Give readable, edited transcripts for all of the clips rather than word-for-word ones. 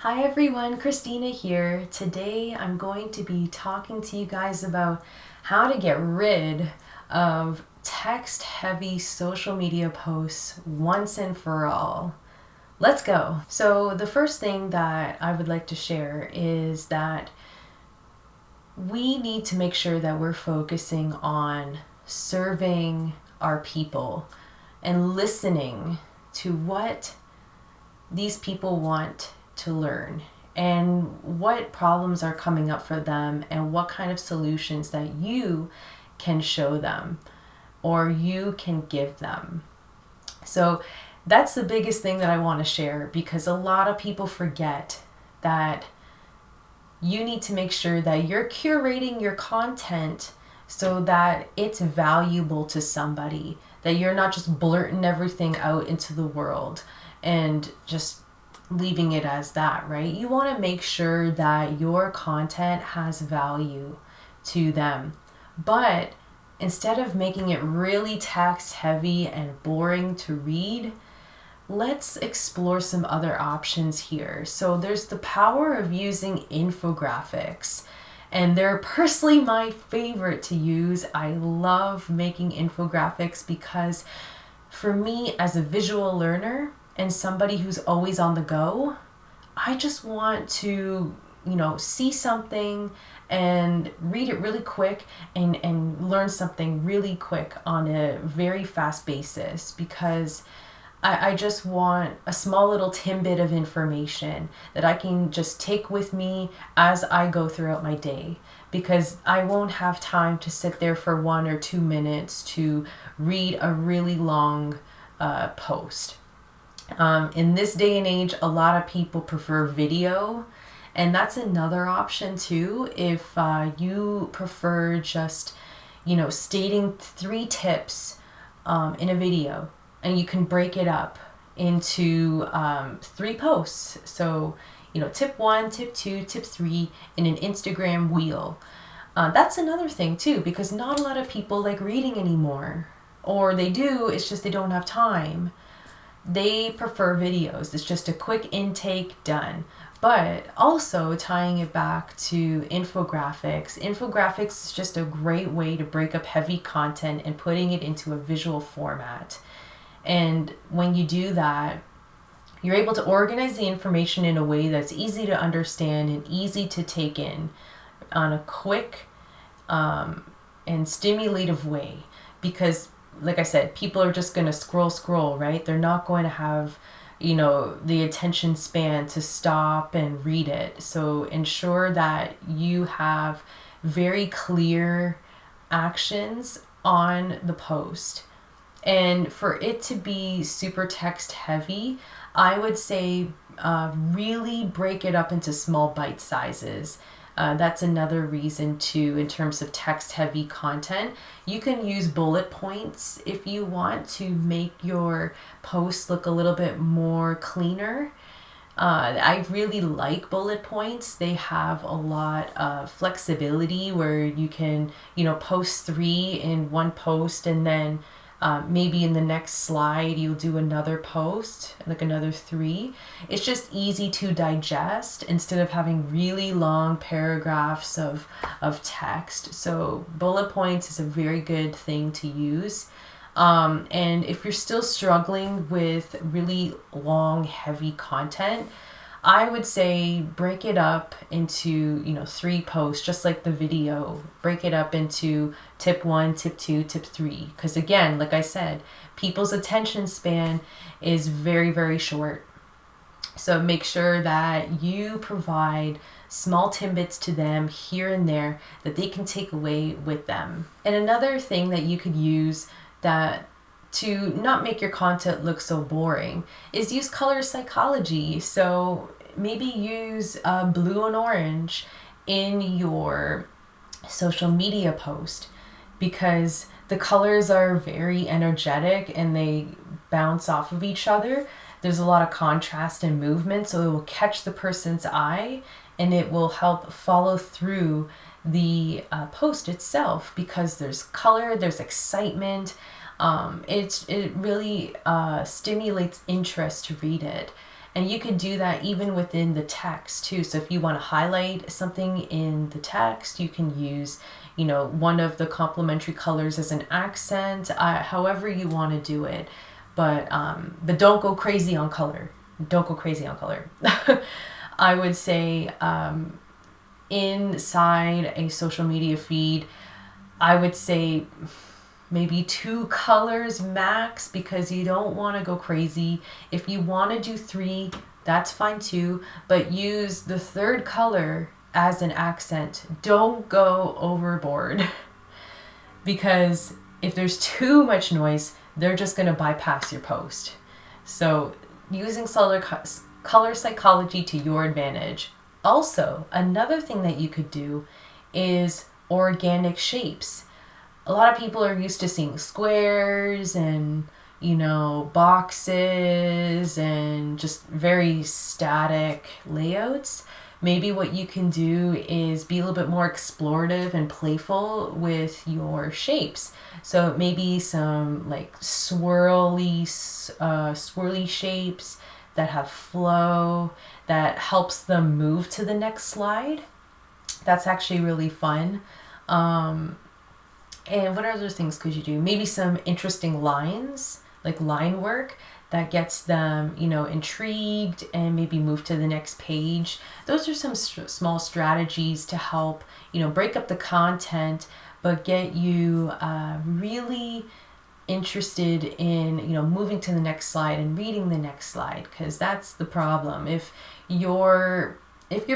Hi everyone, Christina here. Today I'm going to be talking to you guys about how to get rid of text-heavy social media posts once and for all. Let's go. So the first thing that I would like to share is that we need to make sure that we're focusing on serving our people and listening to what these people want to learn and what problems are coming up for them and what kind of solutions that you can show them or you can give them. So that's the biggest thing that I want to share, because a lot of people forget that you need to make sure that you're curating your content so that it's valuable to somebody, that you're not just blurting everything out into the world and just leaving it as that, right? You want to make sure that your content has value to them. But instead of making it really text heavy and boring to read, let's explore some other options here. So there's the power of using infographics, and they're personally my favorite to use. I love making infographics because for me, as a visual learner and somebody who's always on the go, I just want to, see something and read it really quick and learn something really quick on a very fast basis, because I just want a small little tidbit of information that I can just take with me as I go throughout my day, because I won't have time to sit there for 1 or 2 minutes to read a really long post. In this day and age, a lot of people prefer video, and that's another option too. If you prefer just, stating 3 tips in a video, and you can break it up into 3 posts. So, tip 1, tip 2, tip 3 in an Instagram wheel. That's another thing too, because not a lot of people like reading anymore, or they do, it's just they don't have time. They prefer videos. It's just a quick intake, done. But also tying it back to infographics. Infographics is just a great way to break up heavy content and putting it into a visual format. And when you do that, you're able to organize the information in a way that's easy to understand and easy to take in on a quick and stimulative way. Because like I said, people are just going to scroll, right? They're not going to have, the attention span to stop and read it. So ensure that you have very clear actions on the post. And for it to be super text heavy, I would say really break it up into small bite sizes. That's another reason too, in terms of text heavy content. You can use bullet points if you want to make your post look a little bit more cleaner. I really like bullet points. They have a lot of flexibility where you can, post 3 in one post, and then maybe in the next slide you'll do another post, like another 3. It's just easy to digest instead of having really long paragraphs of text. So bullet points is a very good thing to use. And if you're still struggling with really long, heavy content, I would say break it up into, 3 posts, just like the video. Break it up into tip 1, tip 2, tip 3. Because again, like I said, people's attention span is very, very short. So make sure that you provide small tidbits to them here and there that they can take away with them. And another thing that you could use that to not make your content look so boring is use color psychology. So maybe use blue and orange in your social media post, because the colors are very energetic and they bounce off of each other. There's a lot of contrast and movement, so it will catch the person's eye and it will help follow through the post itself, because there's color, there's excitement. It really stimulates interest to read it. And you can do that even within the text too. So if you want to highlight something in the text, you can use, you know, one of the complementary colors as an accent, however you want to do it. But don't go crazy on color. Don't go crazy on color. I would say inside a social media feed, I would say maybe 2 colors max, because you don't want to go crazy. If you want to do 3, that's fine too, but use the 3rd color as an accent. Don't go overboard because if there's too much noise, they're just going to bypass your post. So using color psychology to your advantage. Also, another thing that you could do is organic shapes. A lot of people are used to seeing squares and, you know, boxes and just very static layouts. Maybe what you can do is be a little bit more explorative and playful with your shapes. So maybe some like swirly shapes that have flow, that helps them move to the next slide. That's actually really fun. And what other things could you do? Maybe some interesting lines, like line work, that gets them, you know, intrigued and maybe move to the next page. Those are some small strategies to help, you know, break up the content, but get you really interested in, you know, moving to the next slide and reading the next slide, because that's the problem. If your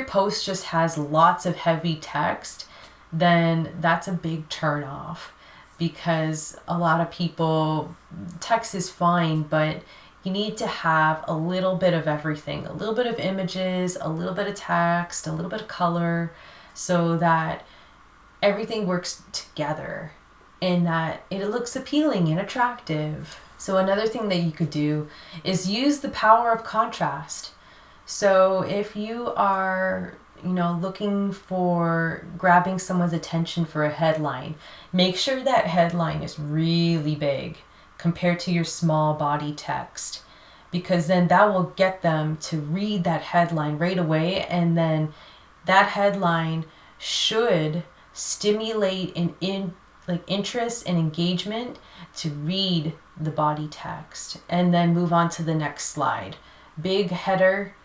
post just has lots of heavy text, then that's a big turn off, because a lot of people, text is fine, but you need to have a little bit of everything, a little bit of images, a little bit of text, a little bit of color, so that everything works together and that it looks appealing and attractive. So another thing that you could do is use the power of contrast. So if you are, you know, looking for grabbing someone's attention for a headline, make sure that headline is really big compared to your small body text, because then that will get them to read that headline right away, and then that headline should stimulate interest and engagement to read the body text, and then move on to the next slide. Big header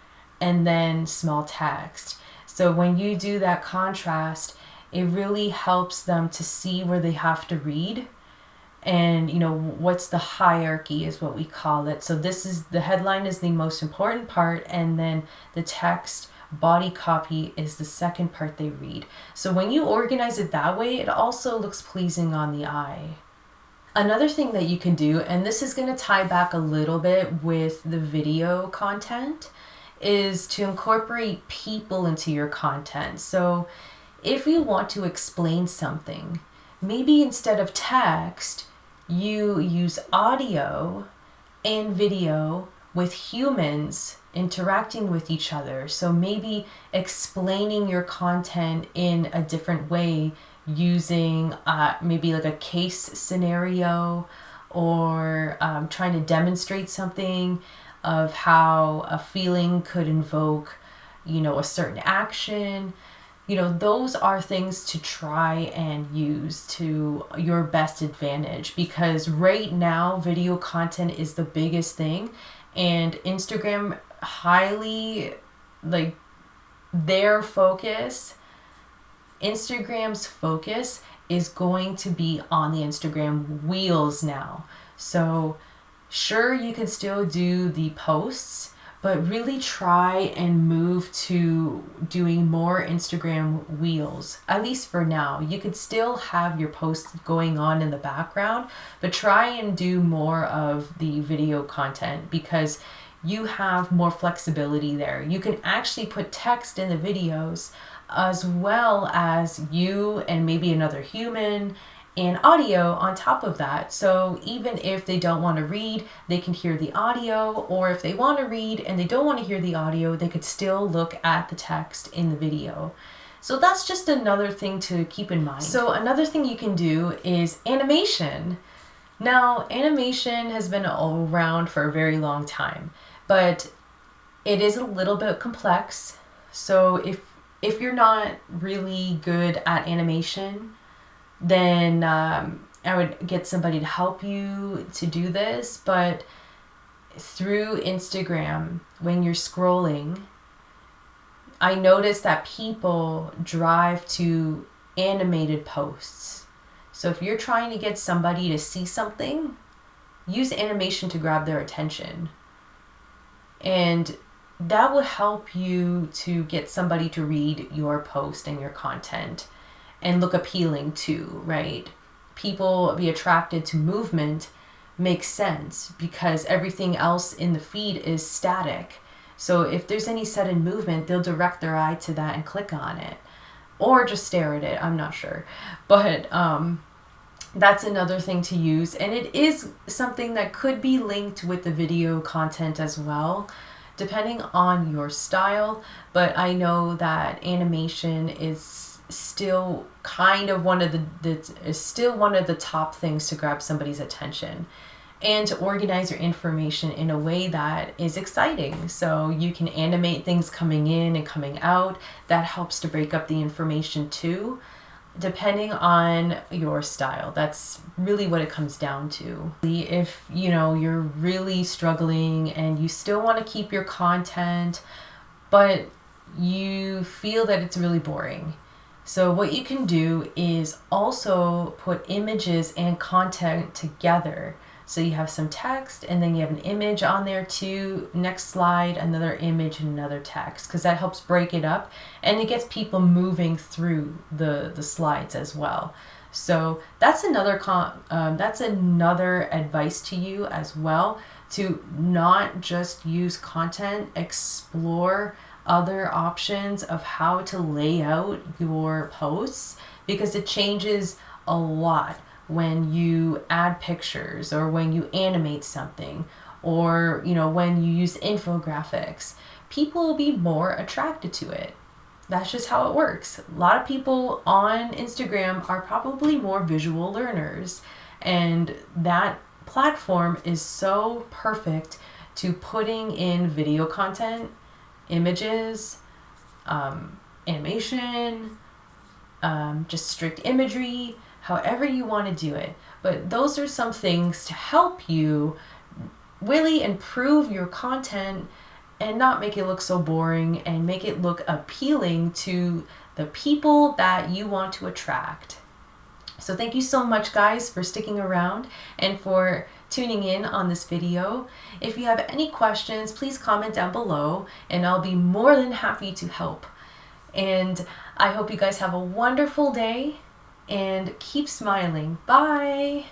and then small text. So when you do that contrast, it really helps them to see where they have to read, and, you know, what's the hierarchy is what we call it. So the headline is the most important part, and then the text body copy is the second part they read. So when you organize it that way, it also looks pleasing on the eye. Another thing that you can do, and this is going to tie back a little bit with the video content, is to incorporate people into your content. So if you want to explain something, maybe instead of text, you use audio and video with humans interacting with each other. So maybe explaining your content in a different way using maybe like a case scenario, or trying to demonstrate something of how a feeling could invoke, you know, a certain action. You know, those are things to try and use to your best advantage, because right now video content is the biggest thing, and Instagram highly, like, Instagram's focus is going to be on the Instagram wheels now. So sure, you can still do the posts, but really try and move to doing more Instagram wheels, at least for now. You could still have your posts going on in the background, but try and do more of the video content, because you have more flexibility there. You can actually put text in the videos, as well as you and maybe another human, and audio on top of that. So even if they don't want to read, they can hear the audio, or if they want to read and they don't want to hear the audio, they could still look at the text in the video. So that's just another thing to keep in mind. So another thing you can do is animation. Now, animation has been around for a very long time, but It is a little bit complex. So if you're not really good at animation, then I would get somebody to help you to do this. But through Instagram, when you're scrolling, I noticed that people drive to animated posts. So if you're trying to get somebody to see something, use animation to grab their attention. And that will help you to get somebody to read your post and your content and look appealing too, right? People be attracted to movement makes sense because everything else in the feed is static. So if there's any sudden movement, they'll direct their eye to that and click on it, or just stare at it. I'm not sure, but that's another thing to use, and it is something that could be linked with the video content as well, depending on your style. But I know that animation is still kind of one of the top things to grab somebody's attention and to organize your information in a way that is exciting. So you can animate things coming in and coming out. That helps to break up the information too, depending on your style. That's really what it comes down to. If you're really struggling and you still want to keep your content, but you feel that it's really boring, so what you can do is also put images and content together. So you have some text and then you have an image on there too. Next slide, another image and another text, because that helps break it up and it gets people moving through the slides as well. So that's another advice to you as well, to not just use content, explore other options of how to lay out your posts, because it changes a lot when you add pictures or when you animate something, or when you use infographics. People will be more attracted to it. That's just how it works. A lot of people on Instagram are probably more visual learners, and that platform is so perfect to putting in video content, images, animation, just strict imagery, however you want to do it. But those are some things to help you really improve your content and not make it look so boring, and make it look appealing to the people that you want to attract. So thank you so much, guys, for sticking around and for tuning in on this video. If you have any questions, please comment down below and I'll be more than happy to help. And I hope you guys have a wonderful day and keep smiling. Bye.